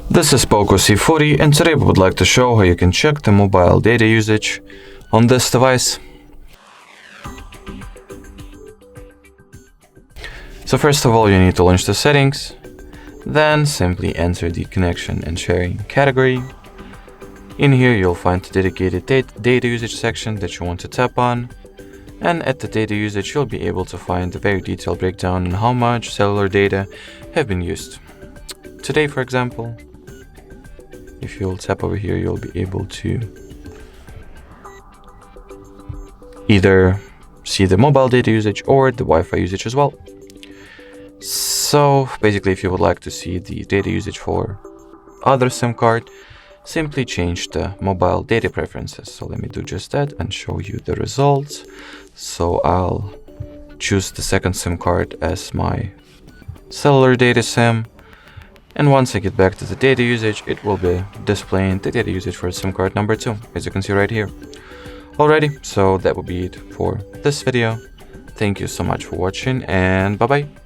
This is POCO C40, and today we would like to show how you can check the mobile data usage on this device. So first of all, you need to launch the settings, then simply enter the connection and sharing category. In here you'll find the dedicated data usage section that you want to tap on, and at the data usage you'll be able to find a very detailed breakdown on how much cellular data have been used. Today, for example, if you'll tap over here, you'll be able to either see the mobile data usage or the Wi-Fi usage as well. So basically, if you would like to see the data usage for other SIM card, simply change the mobile data preferences. So let me do just that and show you the results. So I'll choose the second SIM card as my cellular data SIM. And once I get back to the data usage, it will be displaying the data usage for SIM card number 2, as you can see right here. Alrighty, so that will be it for this video. Thank you so much for watching, and bye-bye.